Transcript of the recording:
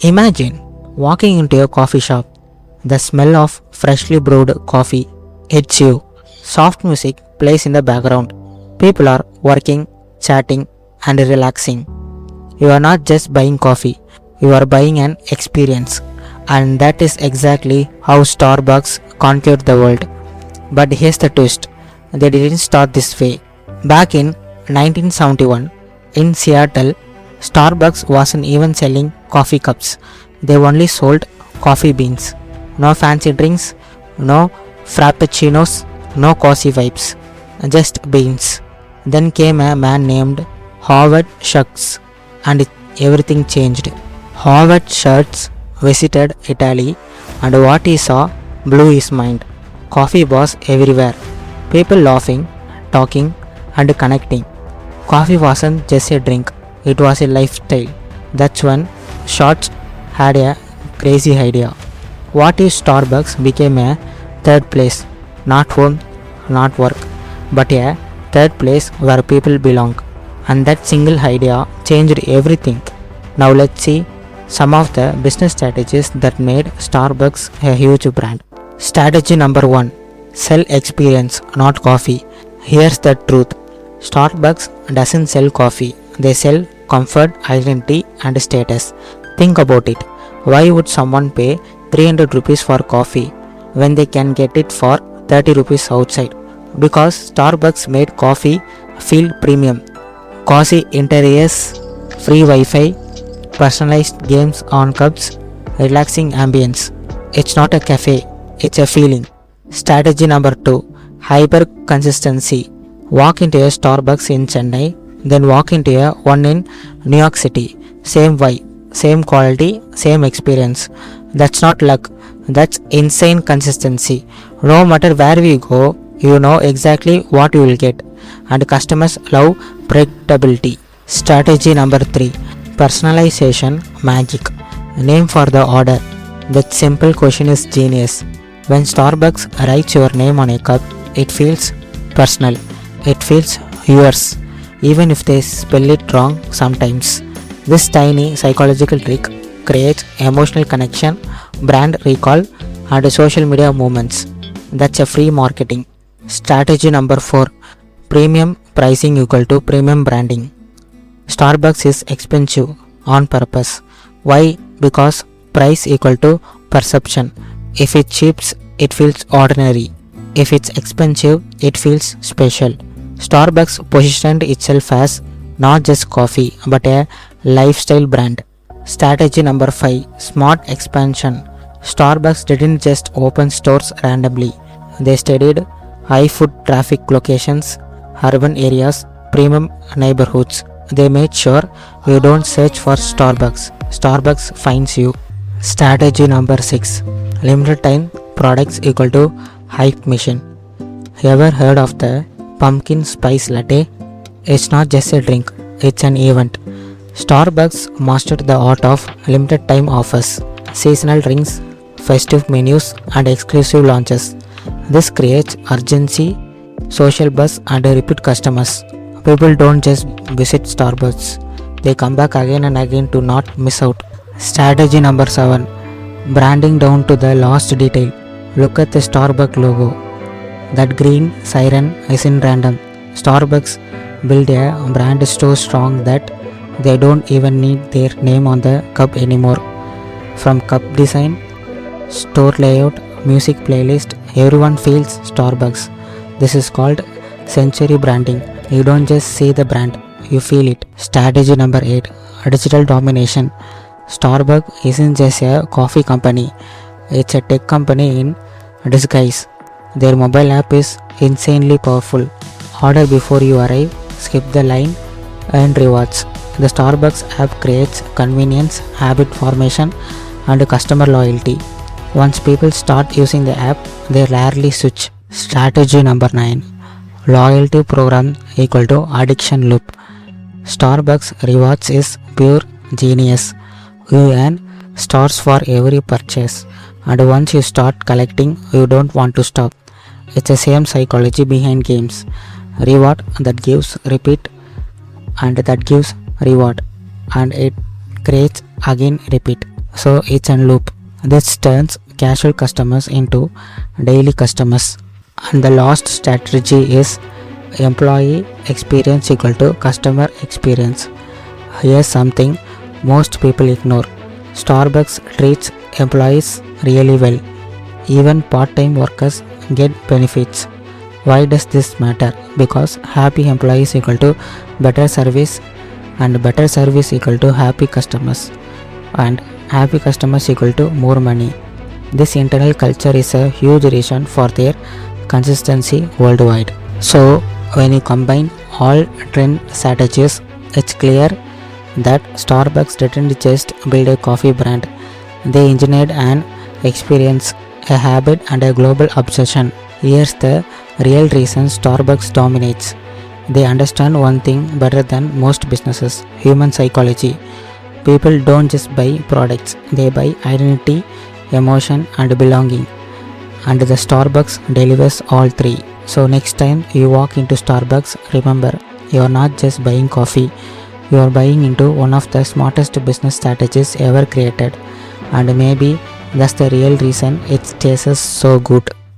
Imagine walking into a coffee shop. The smell of freshly brewed coffee hits you. Soft music plays in the background. People are working, chatting, and relaxing. You are not just buying coffee, you are buying an experience. And that is exactly how Starbucks conquered the world. But here's the twist, they didn't start this way. Back in 1971, in Seattle, Starbucks wasn't even selling coffee cups, they only sold coffee beans. No fancy drinks, no frappuccinos, no cozy vibes, just beans. Then came a man named Howard Schultz, and everything changed. Howard Schultz visited Italy, and what he saw blew his mind. Coffee was everywhere. People laughing, talking, and connecting. Coffee wasn't just a drink, it was a lifestyle. That's when Schultz had a crazy idea. What if Starbucks became a third place? Not home, not work, but a third place where people belong. And that single idea changed everything. Now let's see some of the business strategies that made Starbucks a huge brand. Strategy number 1, sell experience, not coffee. Here's the truth, Starbucks doesn't sell coffee, they sell comfort, identity, and status. Think about it. Why would someone pay 300 rupees for coffee when they can get it for 30 rupees outside? Because Starbucks made coffee feel premium. Cozy interiors, free Wi-Fi, personalized games on cups, relaxing ambience. It's not a cafe, it's a feeling. Strategy number 2, hyper consistency. Walk into a Starbucks in Chennai, then walk into a one in New York City. Same vibe, same quality, same experience. That's not luck, that's insane consistency. No matter where we go, you know exactly what you will get. And customers love predictability. Strategy number 3, personalization magic. Name for the order. That simple question is genius. When Starbucks writes your name on a cup, it feels personal. It feels yours, even if they spell it wrong sometimes. This tiny psychological trick creates emotional connection, brand recall, and social media movements. That's a free marketing. Strategy number 4, premium pricing equal to premium branding. Starbucks is expensive on purpose. Why? Because price equal to perception. If it's cheap, it feels ordinary. If it's expensive, it feels special. Starbucks positioned itself as not just coffee but a lifestyle brand. Strategy number 5, smart expansion. Starbucks didn't just open stores randomly. They studied high foot traffic locations, urban areas, premium neighborhoods. They made sure you don't search for Starbucks. Starbucks finds you. Strategy number 6, limited time products equal to hype machine. Ever heard of the pumpkin spice latte? It's not just a drink, it's an event. Starbucks mastered the art of limited time offers, seasonal drinks, festive menus, and exclusive launches. This creates urgency, social buzz, and repeat customers. People don't just visit Starbucks, they come back again and again to not miss out. Strategy number 7, branding down to the last detail. Look at the Starbucks logo. That green siren isn't random. Starbucks built a brand so strong that they don't even need their name on the cup anymore. From cup design, store layout, music playlist, everyone feels Starbucks. This is called sensory branding. You don't just see the brand, you feel it. Strategy number 8, digital domination. Starbucks isn't just a coffee company, it's a tech company in disguise. Their mobile app is insanely powerful. Order before you arrive, skip the line, earn rewards. The Starbucks app creates convenience, habit formation, and customer loyalty. Once people start using the app, they rarely switch. Strategy number 9, loyalty program equal to addiction loop. Starbucks rewards is pure genius. You earn stars for every purchase, and once you start collecting, you don't want to stop. It's the same psychology behind games. Reward that gives repeat, and that gives reward, and it creates again repeat. So it's a loop. This turns casual customers into daily customers. And the last strategy is employee experience equal to customer experience. Here's something most people ignore. Starbucks treats employees really well. Even part-time workers get benefits. Why does this matter? Because happy employees equal to better service, and better service equal to happy customers, and happy customers equal to more money. This internal culture is a huge reason for their consistency worldwide. So when you combine all trend strategies, it's clear that Starbucks didn't just build a coffee brand, they engineered an experience, a habit, and a global obsession. Here's the real reason Starbucks dominates. They understand one thing better than most businesses: human psychology. People don't just buy products, they buy identity, emotion, and belonging. And the Starbucks delivers all three. So, next time you walk into Starbucks, remember you are not just buying coffee, you are buying into one of the smartest business strategies ever created. And maybe that's the real reason it tastes so good.